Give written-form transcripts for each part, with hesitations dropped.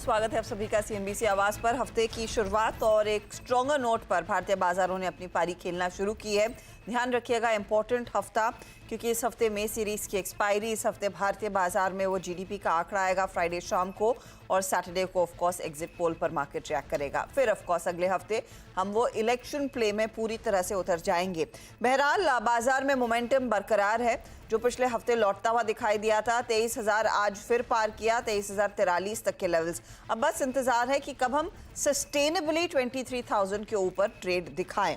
स्वागत है आप सभी का सीएनबीसी आवाज पर। हफ्ते की शुरुआत और एक स्ट्रॉन्गर नोट पर भारतीय बाजारों ने अपनी पारी खेलना शुरू की है। ध्यान रखिएगा, इंपॉर्टेंट हफ्ता, क्योंकि इस हफ्ते में सीरीज की एक्सपायरी, इस हफ्ते भारतीय बाजार में वो जीडीपी का आंकड़ा आएगा फ्राइडे शाम को, और सैटरडे को ऑफकोर्स एग्जिट पोल पर मार्केट रिएक्ट करेगा। फिर ऑफकोर्स अगले हफ्ते हम वो इलेक्शन प्ले में पूरी तरह से उतर जाएंगे। बहरहाल बाजार में मोमेंटम बरकरार है, जो पिछले हफ्ते लौटता हुआ दिखाई दिया था। 23,000 आज फिर पार किया, 23,043 तक के लेवल्स। अब बस इंतजार है कि कब हम सस्टेनेबली 23,000 के ऊपर ट्रेड दिखाएं।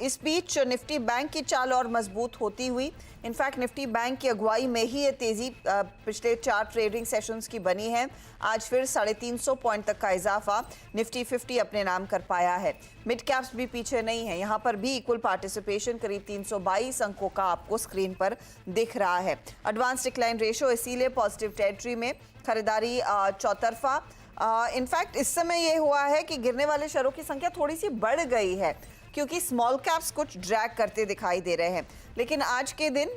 इस बीच निफ्टी बैंक की चाल और मजबूत होती हुई, इनफैक्ट निफ्टी बैंक की अगुवाई में ही ये तेजी पिछले 4 ट्रेडिंग सेशंस की बनी है। आज फिर 350 पॉइंट तक का इजाफा निफ्टी 50 अपने नाम कर पाया है। मिड कैप्स भी पीछे नहीं है, यहाँ पर भी इक्वल पार्टिसिपेशन करीब 322 अंकों का आपको स्क्रीन पर दिख रहा है। एडवांस डिक्लाइन रेशो इसीलिए पॉजिटिव टेरिटरी में, खरीदारी चौतरफा। इनफैक्ट इस समय ये हुआ है कि गिरने वाले शेयरों की संख्या थोड़ी सी बढ़ गई है, क्योंकि स्मॉल कैप्स कुछ ड्रैग करते दिखाई दे रहे हैं। लेकिन आज के दिन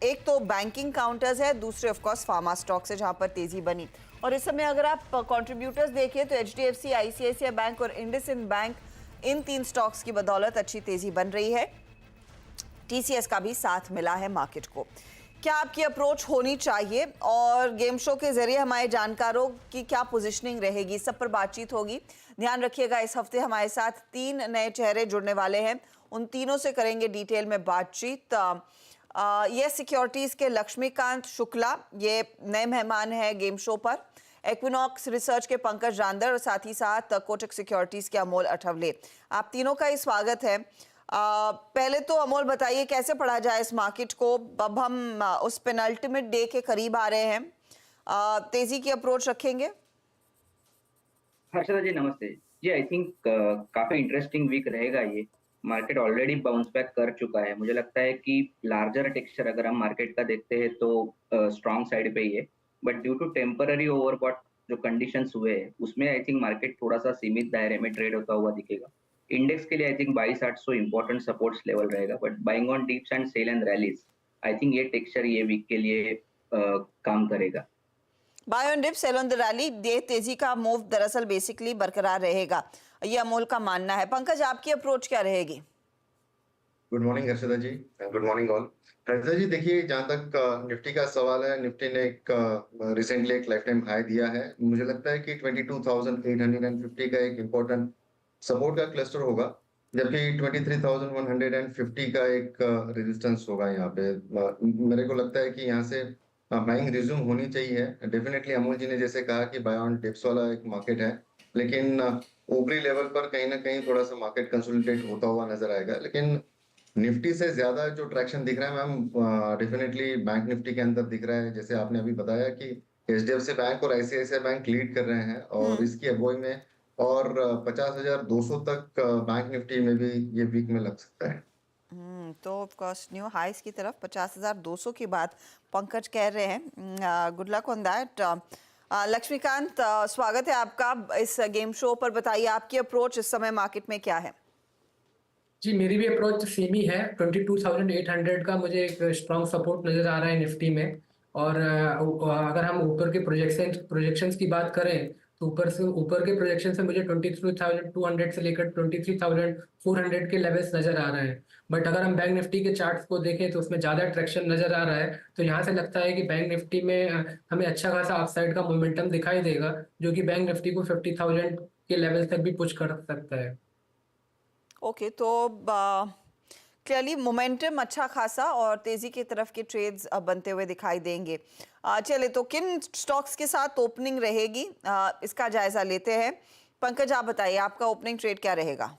एक तो बैंकिंग काउंटर्स है, दूसरे ऑफ कोर्स फार्मा स्टॉक्स है, जहां पर तेजी बनी। और इस समय अगर आप कंट्रीब्यूटर्स देखिए तो एचडीएफसी, आईसीआईसीआई बैंक और इंडसइंड बैंक, इन 3 स्टॉक्स की बदौलत अच्छी तेजी बन रही है। टीसीएस का भी साथ मिला है मार्केट को। क्या आपकी अप्रोच होनी चाहिए, और गेम शो के जरिए हमारे जानकारों की क्या पोजीशनिंग रहेगी, सब पर बातचीत होगी। ध्यान रखिएगा, इस हफ्ते हमारे साथ 3 नए चेहरे जुड़ने वाले हैं, उन तीनों से करेंगे डिटेल में बातचीत। ये सिक्योरिटीज के लक्ष्मीकांत शुक्ला, ये नए मेहमान हैं गेम शो पर। इक्विनॉक्स रिसर्च के पंकज रांदर, और साथ ही साथ कोटक सिक्योरिटीज के अमोल अठवले। आप तीनों का ही स्वागत है। पहले तो अमोल बताइए, कैसे पढ़ा जाए इस मार्केट को? अब हम उस पेनल्टिमेट डे के करीब आ रहे हैं, तेजी की अप्रोच रखेंगे? हर्षदा जी नमस्ते जी। आई थिंक काफी इंटरेस्टिंग वीक रहेगा ये। मार्केट ऑलरेडी बाउंस बैक कर चुका है। मुझे लगता है कि लार्जर टेक्सचर अगर हम मार्केट का देखते हैं तो स्ट्रॉन्ग साइड पे ही है, but due to temporary overbought जो कंडीशंस हुए हैं उसमें आई थिंक मार्केट थोड़ा सा सीमित दायरे में ट्रेड होता हुआ दिखेगा। इंडेक्स के लिए I think 22,800 important supports level रहेगा, but buying on dips and sell and rallies, I think ये टेक्सचर ये वीक के लिए काम करेगा। Buy on dip, sell on the rally, ये तेजी का मूव दरअसल बेसिकली बरकरार रहेगा, ये अमोल का मानना है। पंकज, आपकी अप्रोच क्या रहेगी? गुड मॉर्निंग हर्षदा जी, गुड मॉर्निंग ऑल। हर्षदा जी देखिए, जहाँ तक निफ्टी का सवाल है, निफ्टी ने एक रिसेंटली एक लाइफ टाइम हाई दिया है। मुझे लगता है कि 22,850 का एक इम्पोर्टेंट सपोर्ट का क्लस्टर होगा, जबकि 23,150 का एक रेजिस्टेंस होगा यहाँ पे। मेरे को लगता है कि यहाँ से बाइंग रिज्यूम होनी चाहिए। डेफिनेटली अमोल जी ने जैसे कहा कि बाय ऑन डिप्स वाला एक मार्केट है, लेकिन ऊपरी लेवल पर कहीं ना कहीं थोड़ा सा मार्केट कंसोलिडेट होता हुआ नजर आएगा। लेकिन निफ्टी से ज्यादा जो ट्रैक्शन दिख रहा है मैम, डेफिनेटली बैंक निफ्टी के अंदर दिख रहा है। जैसे आपने अभी बताया कि एचडीएफसी बैंक और आईसीआईसीआई बैंक लीड कर रहे हैं, और इसकी अगुवाई में और 50,200 तक बैंक निफ्टी में भी ये वीक में लग सकता है। तो ऑफ कोर्स न्यू हाइस की तरफ 50,200 की बात पंकज कह रहे हैं। Good luck on that. Laxmikant, स्वागत है आपका इस गेम शो पर। बताइए, आपकी अप्रोच इस समय मार्केट में क्या है? जी, मेरी भी अप्रोच सेम ही है। 22,800 का मुझे एक स्ट्रॉन्ग सपोर्ट नजर आ रहा है निफ्टी में। और अगर हम ऊपर के प्रोजेक्शंस की बात करें तो ऊपर के प्रोजेक्शन से मुझे 23,200 से लेकर 23,400 के लेवल्स नजर आ रहे हैं। बट अगर हम बैंक निफ्टी के चार्ट्स को देखें तो उसमें ज़्यादा ट्रैक्शन नजर आ रहा है। तो यहाँ से लगता है कि बैंक निफ्टी में हमें अच्छा खासा अपसाइड का मोमेंटम दिखाई देगा, जो कि बैंक निफ्टी को 50,000 के लेवल तक भी पुश कर सकता है। ओके, तो क्लियरली मोमेंटम अच्छा खासा और तेजी की तरफ के ट्रेड्स बनते हुए दिखाई देंगे। चले तो किन स्टॉक्स के साथ ओपनिंग रहेगी, इसका जायजा लेते हैं। पंकज, आप बताइए, आपका ओपनिंग ट्रेड क्या रहेगा?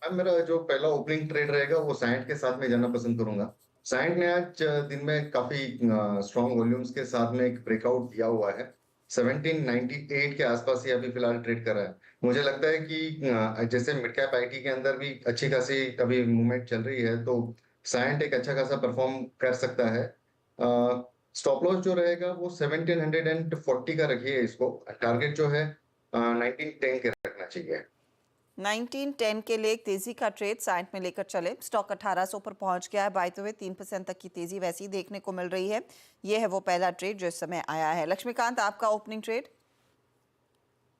मेरा जो पहला ओपनिंग ट्रेड रहेगा वो साइंट के साथ में जाना पसंद करूंगा। साइंट ने आज दिन में काफी स्ट्रॉन्ग वॉल्यूम्स के साथ में एक ब्रेकआउट दिया हुआ है। 1798 के आसपास ही अभी फिलहाल ट्रेड कर रहा है। मुझे लगता है कि जैसे मिड कैप आईटी के अंदर भी अच्छी खासी अभी मूवमेंट चल रही है, तो साइंट एक अच्छा खासा परफॉर्म कर सकता है। स्टॉप लॉस जो रहेगा वो 1740 का रखिए। इसको टारगेट जो है 1910 के रखना चाहिए। 1910 के लिए एक तेजी का ट्रेड साइंट में लेकर चले। स्टॉक 1800 पर पहुंच गया है, बायते हुए 3% तक की तेजी वैसी देखने को मिल रही है। ये है वो पहला ट्रेड जो इस समय आया है। लक्ष्मीकांत, आपका ओपनिंग ट्रेड?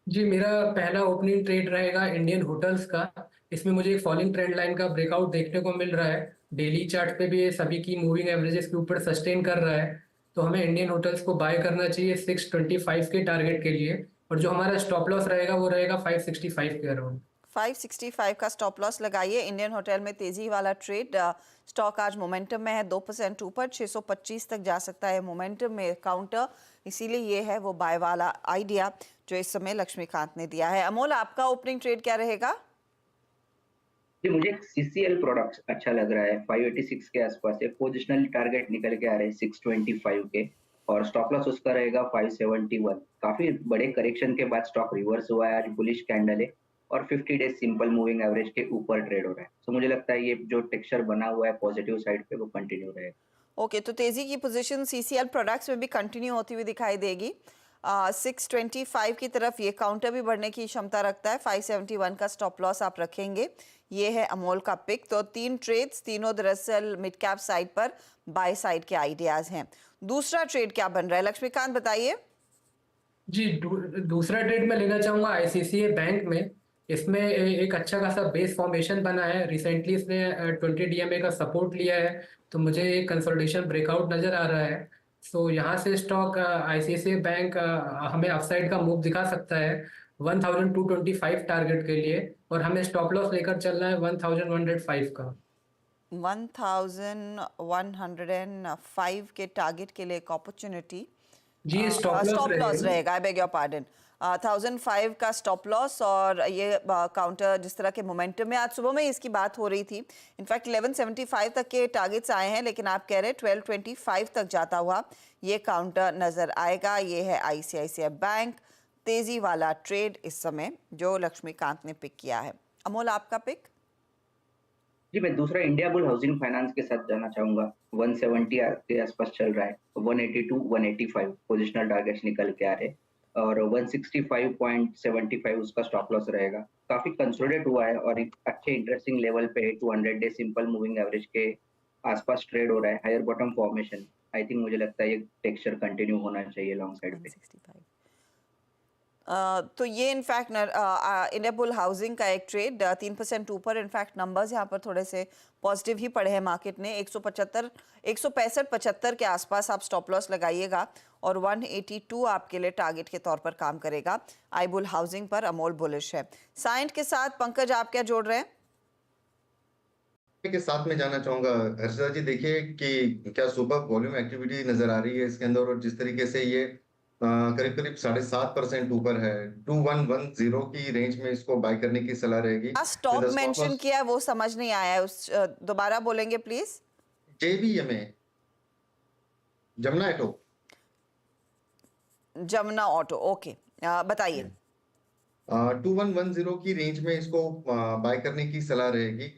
जी, मेरा पहला ओपनिंग ट्रेड रहेगा इंडियन होटल्स का। इसमें मुझे एक फॉलिंग ट्रेंड लाइन का ब्रेकआउट देखने को मिल रहा है। डेली चार्ट पे भी ये सभी की मूविंग एवरेजेस के ऊपर सस्टेन कर रहा है। तो हमें इंडियन होटल्स को बाय करना चाहिए 625 के टारगेट के लिए। और जो हमारा स्टॉप लॉस रहेगा वो रहेगा 565 के अराउंड। 565 का स्टॉप लॉस लगाइए। इंडियन होटल में तेजी वाला ट्रेड, स्टॉक आज मोमेंटम में है, 2% ऊपर 625 तक जा सकता है मोमेंटम में काउंटर, इसीलिए ये है वो बाय वाला आइडिया जो इस समय लक्ष्मीकांत ने दिया है। अमोल, आपका ओपनिंग ट्रेड क्या रहेगा? जी, मुझे एक सीसीएल प्रोडक्ट अच्छा लग रहा है। 586 के आसपास एक पोजिशनल टारगेट निकल के आ रहे हैं 625 के, और स्टॉप लॉस उसका रहेगा 571। काफी बड़े करेक्शन के बाद स्टॉक रिवर्स हुआ है, आज बुलिश कैंडल है और 50 डेज सिंपल मूविंग एवरेज के ऊपर ट्रेड हो रहा है। तो मुझे लगता है ये जो टेक्सचर बना हुआ है पॉजिटिव साइड पे वो कंटिन्यू रहेगा। ओके, तो तेजी की पोजीशन सीसीएल प्रोडक्ट्स में भी कंटिन्यू होती हुई दिखाई देगी। 625 की तरफ ये काउंटर भी बढ़ने की क्षमता रखता है। 571 का स्टॉप लॉस आप रखेंगे। ये है अमोल का पिक। तो 3 ट्रेड्स, तीनों दरअसल मिड कैप साइड पर बाय साइड के आइडियाज हैं। दूसरा ट्रेड क्या बन रहा है, लक्ष्मीकांत बताइए। जी, दूसरा ट्रेड मैं लेना चाहूँगा आईसीआईसीआई बैंक में। इसमें एक अच्छा खासा बेस फॉर्मेशन बना है। रिसेंटली इसने 20 डीएमए का सपोर्ट लिया है। तो मुझे एक कंसोलिडेशन ब्रेकआउट नज़र आ रहा है। सो यहाँ से स्टॉक आईसीआईसीआई बैंक हमें अपसाइड का मूव दिखा सकता है 1225 टारगेट के लिए। और हमें स्टॉप लॉस लेकर चलना है 1105 का। 1105 के टारगेट के लिए एक अपॉर्चुनिटी, जी, स्टॉप लॉस स्टॉप लॉस रहेगा। रहेगा, आई बेग योर पार्डन। 1005 का स्टॉप लॉस, और ये काउंटर जिस तरह के मोमेंटम में आज सुबह में इसकी बात हो रही थी। इनफैक्ट 1175 तक के टारगेट्स आए हैं, लेकिन आप कह रहे हैं 1225 तक जाता हुआ ये काउंटर नजर आएगा। ये है आईसीआईसीआई बैंक, तेजी वाला ट्रेड इस समय जो लक्ष्मीकांत ने पिक किया है। अमोल, आपका पिक? जी, मैं दूसरा इंडिया बुल हाउसिंग फाइनेंस के साथ जाना चाहूंगा। 170 के आसपास चल रहा है, 182 185 पोजिशनल टारगेट्स निकल के आ रहे हैं और 165.75 उसका स्टॉप लॉस रहेगा। काफी कंसोलिडेट हुआ है और एक अच्छे इंटरेस्टिंग लेवल पे है। 200 डे सिंपल मूविंग एवरेज के आसपास ट्रेड हो रहा है, higher bottom formation. I think मुझे लगता है ये टेक्सचर कंटिन्यू होना चाहिए लॉन्ग साइड पे। 165। तो ये इनफैक्ट इंडिया बुल हाउसिंग का एक ट्रेड 3% ऊपर। इनफैक्ट नंबर्स यहाँ पर थोड़े से पॉजिटिव ही पड़े हैं मार्केट ने। 165-75 के आसपास आप स्टॉप लॉस लगाइएगा और 182 आपके लिए टारगेट के तौर पर काम करेगा। आई बुल हाउसिंग पर अमोल बुलिश है। साइंट के साथ पंकज, आप क्या जोड़ रहे हैं? के साथ में जाना चाहूंगा हर्षदा जी। देखिए कि क्या सुपर वॉल्यूम एक्टिविटी नजर आ रही है इसके अंदर, और जिस तरीके से ये करीब करीब 7.5% ऊपर है। 2110 की रेंज में इसको बाय करने की सलाह रहेगी। स्टॉक मेंशन किया है वो समझ नहीं आया है, उस दोबारा बोलेंगे please? JBMA, Jamuna auto. Jamuna auto, okay, बताइए। 2110 की रेंज में इसको बाय करने की सलाह रहेगी।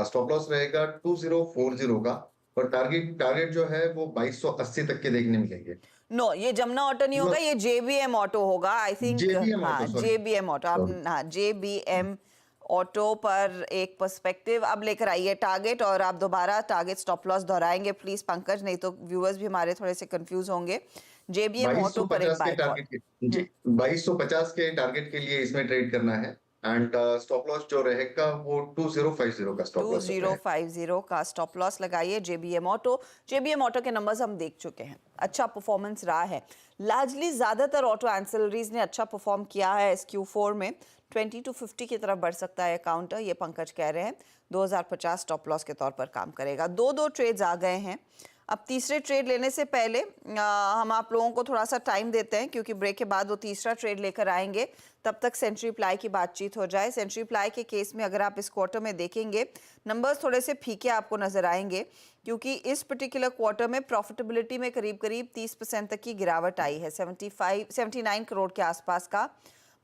स्टॉप लॉस रहेगा 2040 का, और टारगेट टारगेट जो है वो 2280 तक के देखने मिलेंगे। नो, ये जमुना ऑटो नहीं होगा, ये जेबीएम ऑटो होगा आई थिंक। जेबीएम हाँ, ऑटो, सॉरी। जेबीएम ऑटो, आप हाँ जेबीएम ऑटो पर एक पर्सपेक्टिव अब लेकर आइए टारगेट, और आप दोबारा टारगेट स्टॉप लॉस दोहराएंगे प्लीज पंकज, नहीं तो व्यूअर्स भी हमारे थोड़े से कंफ्यूज होंगे। जेबीएम ऑटो पर एक 2250 के बाय टारगेट के जी 2250 के टारगेट के लिए इसमें ट्रेड करना है। एंड स्टॉप लॉस जो रहेगा वो 2050 का स्टॉप लॉस रहेगा। 2050 का स्टॉप लॉस लगाइए जेबीएम ऑटो। जेबीएम ऑटो के नंबर्स हम देख चुके हैं, अच्छा परफॉर्मेंस रहा है। लार्जली ज्यादातर ऑटो एंसिलरीज ने अच्छा परफॉर्म किया है इस Q4 में। 20 to 50 की तरफ बढ़ सकता है काउंटर, ये पंकज कह रहे हैं। 2050 स्टॉप लॉस के तौर पर काम करेगा। दो ट्रेड्स आ गए हैं। अब तीसरे ट्रेड लेने से पहले हम आप लोगों को थोड़ा सा टाइम देते हैं, क्योंकि ब्रेक के बाद वो तीसरा ट्रेड लेकर आएंगे। तब तक सेंचुरी प्लाई की बातचीत हो जाए। सेंचुरी प्लाई के केस में अगर आप इस क्वार्टर में देखेंगे, नंबर्स थोड़े से फीके आपको नजर आएंगे, क्योंकि इस पर्टिकुलर क्वार्टर में प्रॉफिटेबिलिटी में करीब करीब 30% तक की गिरावट आई है। 79 करोड़ के आसपास का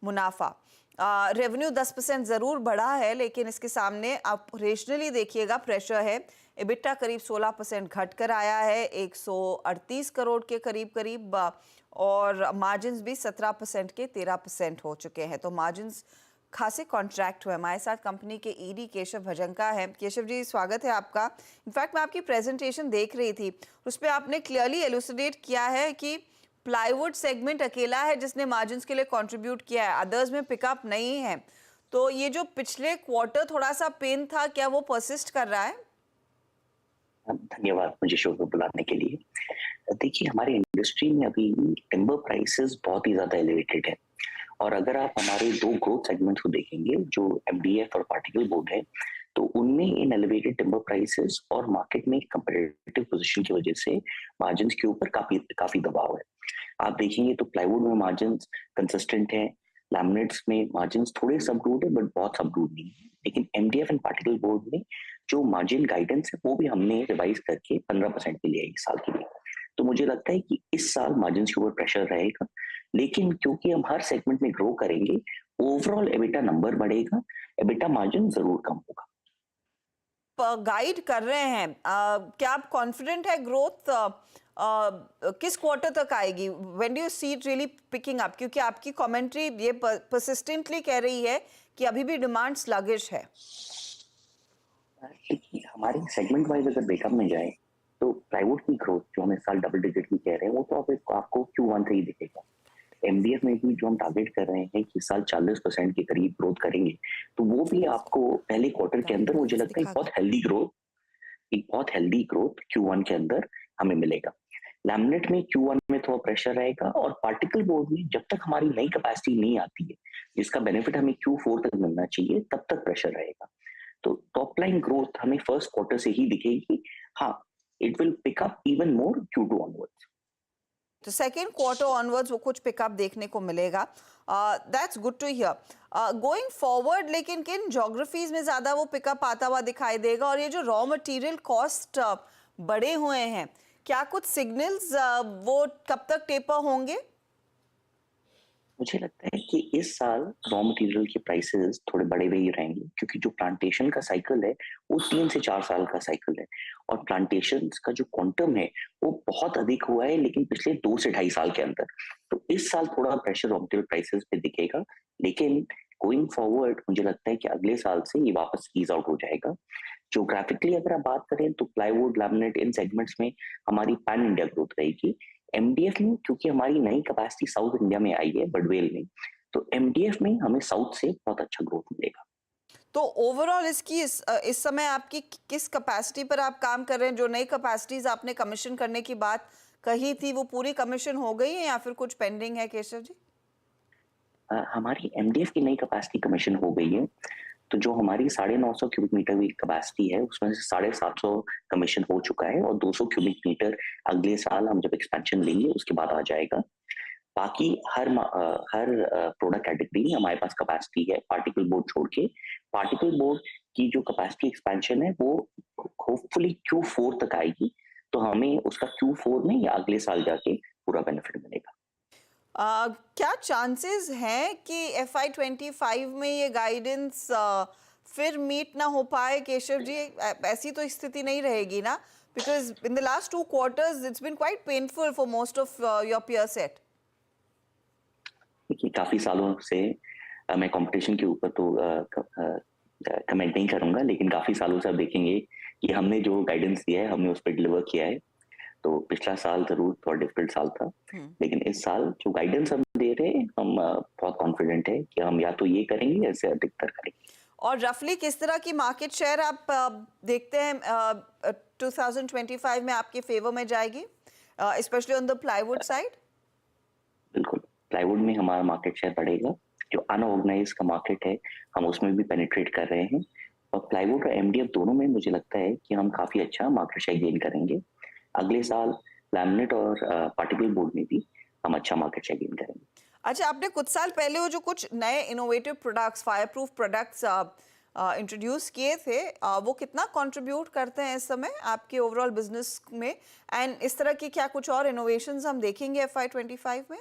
मुनाफा। रेवेन्यू 10% ज़रूर बढ़ा है, लेकिन इसके सामने आप ऑपरेशनली देखिएगा प्रेशर है। एबिटा करीब 16% घट कर आया है, 138 करोड़ के करीब करीब, और मार्जिन्स भी 17% के 13% हो चुके हैं। तो मार्जिन्स खासे कॉन्ट्रैक्ट हुए। हमारे साथ कंपनी के ईडी केशव भजंका है। केशव जी, स्वागत है आपका। इनफैक्ट मैं आपकी प्रेजेंटेशन देख रही थी, उस पर आपने क्लियरली एलुसिडेट किया है कि प्लाईवुड सेगमेंट अकेला है जिसने मार्जिन्स के लिए कंट्रीब्यूट किया है, अदर्स में पिकअप नहीं है। तो ये जो पिछले क्वार्टर थोड़ा सा पेन था, क्या वो परसिस्ट कर रहा है? धन्यवाद मुझे शो पे बुलाने के लिए। देखिए, हमारे इंडस्ट्री में अभी टिम्बर प्राइसेस बहुत ही ज्यादा एलिवेटेड है, और अगर आप हमारे दो ग्रोथ सेगमेंट्स को देखेंगे जो एमडीएफ और पार्टिकल बोर्ड है, तो उनमें इन एलिवेटेड टिम्बर प्राइसेस और मार्केट में कंपेटिटिव पोजीशन की वजह से मार्जिन्स के ऊपर काफी दबाव है। आप देखेंगे तो प्लाईवुड में मार्जिन्स कंसिस्टेंट है, लैमिनेट्स में मार्जिन्स थोड़े सबडूड है बट बहुत सबडूड नहीं है, लेकिन एमडीएफ एंड पार्टिकल बोर्ड में जो मार्जिन गाइडेंस है वो भी हमने रिवाइज करके 15% के लिए इस साल के लिए। तो मुझे लगता है कि इस साल मार्जिन के ऊपर प्रेशर रहेगा, लेकिन क्योंकि हम हर सेगमेंट में ग्रो करेंगे, ओवरऑल एबिटा नंबर बढ़ेगा, एबिटा मार्जिन जरूर कम होगा। गाइड कर रहे हैं, क्या आप कॉन्फिडेंट है ग्रोथ किस क्वार्टर तक आएगी? When do you see it really picking up? क्योंकि आपकी कमेंट्री ये परसिस्टेंटली कह रही है कि अभी भी डिमांड स्लगिश है। देखिए, हमारे सेगमेंट वाइज अगर ब्रेकअप में जाए तो प्लाईवुड की ग्रोथ जो हम इस साल डबल डिजिट की कह रहे हैं वो तो आपको Q1 से ही दिखेगा। एमडीएफ में भी जो हम टारगेट कर रहे हैं कि इस साल 40% के करीब ग्रोथ करेंगे, तो वो भी आपको पहले क्वार्टर के अंदर मुझे लगता है एक बहुत हेल्दी ग्रोथ Q1 के अंदर हमें मिलेगा। लैमिनेट में Q1 में थोड़ा प्रेशर रहेगा, और पार्टिकल बोर्ड में जब तक हमारी नई कैपेसिटी नहीं आती है जिसका बेनिफिट हमें Q4 तक मिलना चाहिए, तब तक प्रेशर रहेगा। तो टॉप लाइन ग्रोथ हमें फर्स्ट क्वार्टर से ही दिखेगी। हाँ, it will pick up even more Q2 onwards. तो सेकेंड क्वार्टर ऑनवर्ड्स वो कुछ पिकअप देखने को मिलेगा। That's good to hear. Going forward, लेकिन किन ज्योग्राफीज में ज्यादा वो पिकअप आता हुआ दिखाई देगा? और ये जो रॉ मटेरियल कॉस्ट बढ़े हुए हैं, क्या कुछ सिग्नल्स वो कब तक टेपर होंगे? मुझे लगता है कि इस साल रॉ मटेरियल के प्राइसेस थोड़े बढ़े हुए ही रहेंगे, क्योंकि जो प्लांटेशन का साइकिल है वो 3 से 4 साल का साइकिल है, और प्लांटेशन का जो क्वांटम है वो बहुत अधिक हुआ है, लेकिन पिछले 2 से 2.5 साल के अंदर। तो इस साल थोड़ा प्रेशर रॉ मटेरियल प्राइसेस पे दिखेगा, लेकिन गोइंग फॉरवर्ड मुझे लगता है कि अगले साल से ये वापस ईज आउट हो जाएगा। ज्योग्राफिकली अगर आप बात करें तो प्लाईवुड, लैमिनेट, इन सेगमेंट्स में हमारी पैन इंडिया ग्रोथ रहेगी। एमडीएफ में क्योंकि हमारी नई कैपेसिटी साउथ इंडिया में आई है बडवेल में, तो एमडीएफ में हमें साउथ से बहुत अच्छा ग्रोथ मिलेगा। तो ओवरऑल इसकी इस समय आपकी किस कैपेसिटी पर आप काम कर रहे हैं? जो नई कैपेसिटीज आपने कमीशन करने की बात कही थी वो पूरी कमीशन हो गई है या फिर कुछ पेंडिंग है, केशव जी? हमारी एमडीएफ की नई कैपेसिटी कमीशन हो गई है, तो जो हमारी 950 क्यूबिक मीटर की कैपेसिटी है उसमें से 750 कमीशन हो चुका है, और 200 क्यूबिक मीटर अगले साल हम जब एक्सपेंशन लेंगे उसके बाद आ जाएगा। बाकी हर प्रोडक्ट कैटेगरी में हमारे पास कैपेसिटी है, पार्टिकल बोर्ड छोड़ के। पार्टिकल बोर्ड की जो कैपेसिटी एक्सपेंशन है वो होपफुली Q4 तक आएगी, तो हमें उसका Q4 में या अगले साल जाके पूरा बेनिफिट मिलेगा। क्या चांसेस हैं कि FY25 में ये गाइडेंस फिर मीट ना हो पाए, केशव जी? ऐसी तो स्थिति नहीं रहेगी ना, because in the last 2 quarters it's been quite painful for most of your peer set. देखिए, काफी सालों से मैं कंपटीशन के ऊपर तो कमेंट नहीं करूंगा, लेकिन काफी सालों से आप देखेंगे कि हमने जो गाइडेंस दिया है हमने उस पर डिलीवर किया है। तो पिछला साल जरूर थोड़ा डिफिकल्ट साल था, लेकिन इस साल जो गाइडेंस हम दे रहे हैं हम बहुत कॉन्फिडेंट है कि हम या तो ये करेंगे या इससे अधिकतर करेंगे। और रफली किस तरह की मार्केट शेयर आप देखते हैं 2025 में आपके फेवर में जाएगी, specially on the plywood side? बिल्कुल, प्लाईवुड में हमारा मार्केट शेयर बढ़ेगा। जो अनऑर्गेनाइज का मार्केट है हम उसमें भी पेनिट्रेट कर रहे हैं, और प्लाईवुड और एमडीएफ दोनों में मुझे लगता है कि हम काफी अच्छा मार्केट शेयर गेन करेंगे। अगले साल लैमिनेट और पार्टिकल बोर्ड में भी हम अच्छा मार्केट शेयर गेन करेंगे। अच्छा, आपने कुछ साल पहले वो जो कुछ नए innovative products, fire proof products introduce किए थे, वो कितना कंट्रीब्यूट करते हैं इस समय आपके ओवरऑल बिजनेस में? एंड इस तरह की क्या कुछ और इनोवेशंस हम देखेंगे FY25 में?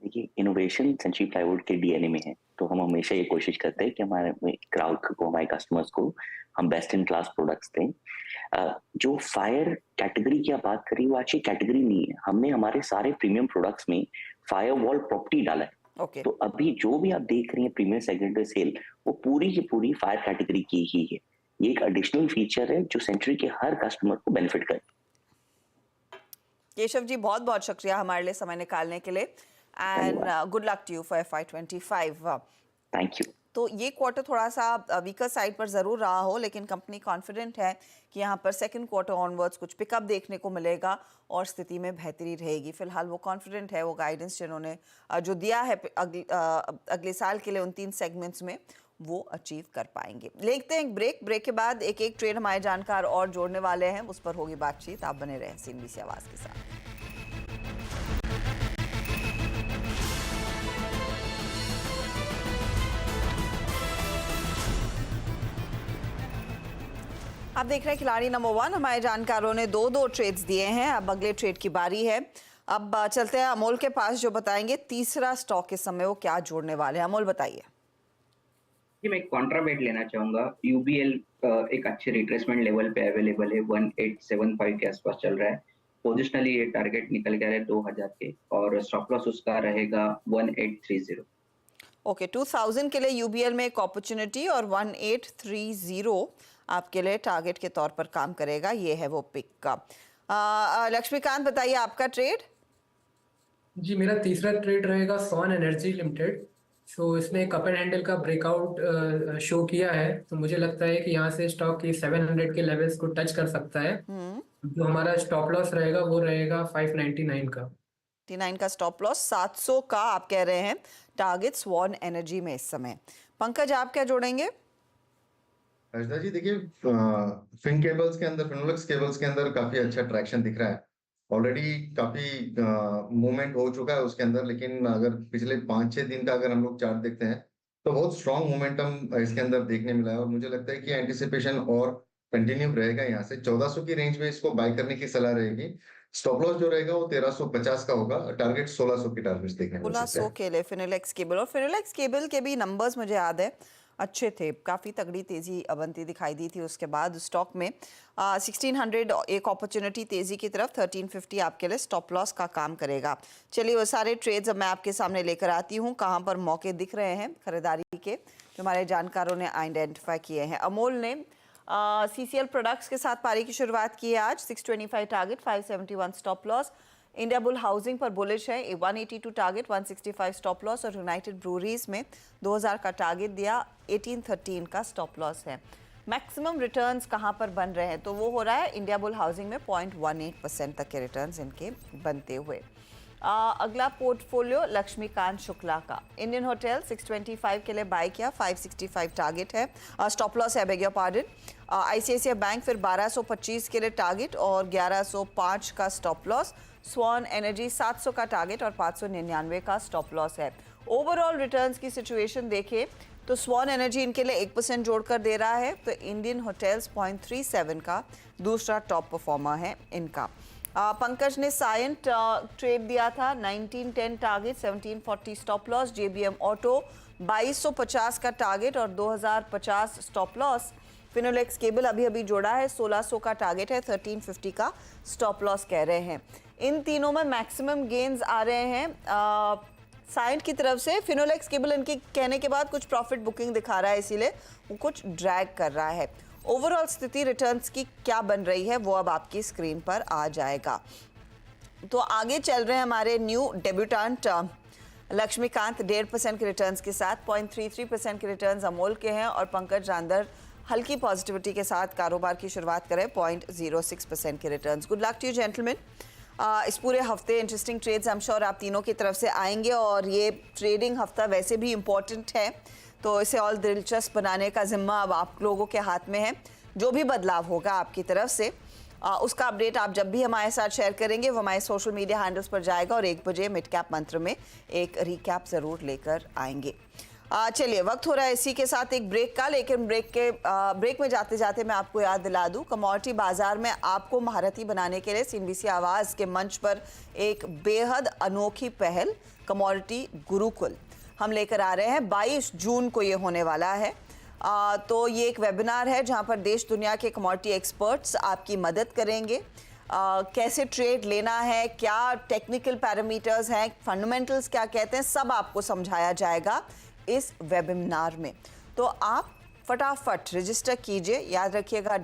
देखिए, इनोवेशन संजीव प्लाईवुड के डीएनए में है, तो हम हमेशा ये कोशिश करते हैं कि हमारे ग्राहक को, हमारे कस्टमर्स को हम बेस्ट इन क्लास प्रोडक्ट्स दें। जो फायर कैटेगरी की आप बात करिए वो अच्छी कैटेगरी नहीं है, हमने हमारे सारे प्रीमियम प्रोडक्ट्स में फायर वॉल प्रॉपर्टी डाला है। Okay. तो अभी जो भी आप देख रही हैं प्रीमियम सेगमेंट में सेल, वो पूरी की पूरी फायर कैटेगरी की ही है। ये एक एडिशनल फीचर है जो सेंचुरी के हर कस्टमर को बेनिफिट करे। केशव जी बहुत बहुत शुक्रिया हमारे लिए समय निकालने के लिए and good luck to you for FY25। Thank you. तो ये क्वार्टर थोड़ा सा वीकर साइड पर ज़रूर रहा हो, लेकिन कंपनी कॉन्फिडेंट है कि यहाँ पर सेकंड क्वार्टर ऑनवर्ड्स कुछ पिकअप देखने को मिलेगा और स्थिति में बेहतरी रहेगी। फिलहाल वो कॉन्फिडेंट है, वो गाइडेंस जिन्होंने जो दिया है अगले साल के लिए उन 3 सेगमेंट्स में वो अचीव कर पाएंगे। लेते हैं एक ब्रेक के बाद एक ट्रेड हमारे जानकार और जोड़ने वाले हैं, उस पर होगी बातचीत। आप बने रहें CNBC आवाज़ के साथ। आप देख रहे हैं खिलाड़ी नंबर 1। हमारे जानकारों ने 2 ट्रेड्स दिए हैं। अब अगले ट्रेड की बारी है। अब चलते हैं अमोल के पास जो बताएंगे तीसरा स्टॉक इस समय वो क्या जोड़ने वाले हैं। अमोल बताइए। जी, मैं एक कॉन्ट्राबेट लेना चाहूंगा। UBL एक अच्छे रिट्रेसमेंट लेवल पे अवेलेबल है, 1875 के आसपास चल रहा है। पोजिशनली ये टारगेट निकल गया है 2000 के और स्टॉप लॉस उसका रहेगा 1830। ओके, 2000 के लिए UBL में एक अपॉर्चुनिटी और 1830 आपके लिए टारगेट के तौर पर काम करेगा। ये है वो पिक का। लक्ष्मीकांत बताइए आपका ट्रेड। जी, मेरा तीसरा ट्रेड रहेगा स्वान एनर्जी लिमिटेड। सो इसने कप एंड हैंडल का ब्रेकआउट शो किया है, तो मुझे लगता है कि यहाँ से स्टॉक की 700 के लेवल्स को टच कर सकता है। जो हमारा स्टॉप लॉस रहेगा वो रहेगा 599 का। 59 का स्टॉप लॉस, 700 का आप कह रहे हैं टारगेट स्वान एनर्जी में इस समय। पंकज आप क्या जोड़ेंगे? अर्चना जी देखिए, फिन केबल्स के अंदर, फिनोलेक्स केबल्स के अंदर काफी अच्छा ट्रैक्शन दिख रहा है। ऑलरेडी काफी मूवमेंट हो चुका है उसके अंदर, लेकिन अगर पिछले 5-6 दिन का अगर हम लोग चार्ट देखते हैं तो बहुत स्ट्रॉन्ग मोमेंटम इसके अंदर देखने मिला है और मुझे लगता है कि एंटिसिपेशन और कंटिन्यू रहेगा। यहाँ से 1400 की रेंज में इसको बाय करने की सलाह रहेगी। स्टॉप लॉस जो रहेगा वो 1350 का होगा। टारगेट 1600 की टारगेट्स देखने मिल सकते 1600 हैं। के लिए फिनोलेक्स केबल, और फिनोलेक्स केबल के भी नंबर्स मुझे याद है अच्छे थे। काफ़ी तगड़ी तेज़ी बनती दिखाई दी थी उसके बाद स्टॉक में। 1600 एक अपॉर्चुनिटी तेज़ी की तरफ, 1350 आपके लिए स्टॉप लॉस का काम करेगा। चलिए वो सारे ट्रेड्स अब मैं आपके सामने लेकर आती हूँ, कहाँ पर मौके दिख रहे हैं खरीदारी के जो हमारे जानकारों ने आइडेंटिफाई किए हैं। अमोल ने CCL प्रोडक्ट्स के साथ पारी की शुरुआत की है आज। 625 target, 571 stop loss. India bull housing पर बुलिश है, 182 टारगेट, 165 स्टॉप लॉस। और यूनाइटेड ब्रूरीज में 2000 का टारगेट दिया, 1813 का स्टॉप लॉस है। मैक्सिमम रिटर्न्स कहां पर बन रहे हैं तो वो हो रहा है इंडिया बुल हाउसिंग में 0.18% तक के रिटर्न्स इनके बनते हुए। अगला पोर्टफोलियो लक्ष्मीकांत शुक्ला का। इंडियन होटल 625 के लिए बाय किया, 565 टारगेट है, स्टॉप लॉस है, bag your pardon. ICICI bank फिर 1225 के लिए टारगेट और 1105 का स्टॉप लॉस। स्वान एनर्जी 700 का टारगेट और 599 का स्टॉप लॉस है। ओवरऑल रिटर्न्स की सिचुएशन देखें तो स्वान एनर्जी इनके लिए 1% जोड़कर दे रहा है, तो इंडियन होटल्स 0.37 का दूसरा टॉप परफॉर्मर है इनका। पंकज ने साइंट ट्रेड दिया था, 1910 target, 1740 stop loss. JBM auto 2250 का टारगेट और 2050 स्टॉप लॉस। फिनोलेक्स केबल अभी अभी जोड़ा है, 1600 का टारगेट है, 1350 का स्टॉप लॉस कह रहे हैं। इन तीनों में मैक्सिमम गेन्स आ रहे हैं साइंट की तरफ से। फिनोलेक्स केबल इनके कहने के बाद कुछ प्रॉफिट बुकिंग दिखा रहा है, इसीलिए वो कुछ ड्रैग कर रहा है। ओवरऑल स्थिति रिटर्न्स की क्या बन रही है वो अब आपकी स्क्रीन पर आ जाएगा। तो आगे चल रहे हैं हमारे न्यू डेब्यूटेंट लक्ष्मीकांत 1.5% के रिटर्न्स के साथ, 0.33% के रिटर्न्स अमोल के हैं और पंकज रांदर हल्की पॉजिटिविटी के साथ कारोबार की शुरुआत करें, 0.06% के returns. Good luck to you gentleman. इस पूरे हफ्ते interesting trades I am sure आप तीनों की तरफ से आएंगे और ये ट्रेडिंग हफ्ता वैसे भी इम्पोर्टेंट है, तो इसे और दिलचस्प बनाने का जिम्मा अब आप लोगों के हाथ में है। जो भी बदलाव होगा आपकी तरफ से उसका अपडेट आप जब भी हमारे साथ शेयर करेंगे वो हमारे सोशल मीडिया हैंडल्स पर जाएगा और 1 बजे मिड कैप मंत्र में एक रिकैप ज़रूर लेकर आएंगे। चलिए वक्त हो रहा है इसी के साथ एक ब्रेक का, लेकिन ब्रेक में जाते जाते मैं आपको याद दिला दूं, कमोडिटी बाजार में आपको महारथी बनाने के लिए CNBC आवाज़ के मंच पर एक बेहद अनोखी पहल कमोडिटी गुरुकुल हम लेकर आ रहे हैं। 22 जून को ये होने वाला है। तो ये एक वेबिनार है जहां पर देश दुनिया के कमोडिटी एक्सपर्ट्स आपकी मदद करेंगे। कैसे ट्रेड लेना है, क्या टेक्निकल पैरामीटर्स हैं, फंडामेंटल्स क्या कहते हैं, सब आपको समझाया जाएगा इस वेबिनार में। तो आप फटाफट रजिस्टर कीजिए, याद रखिएगा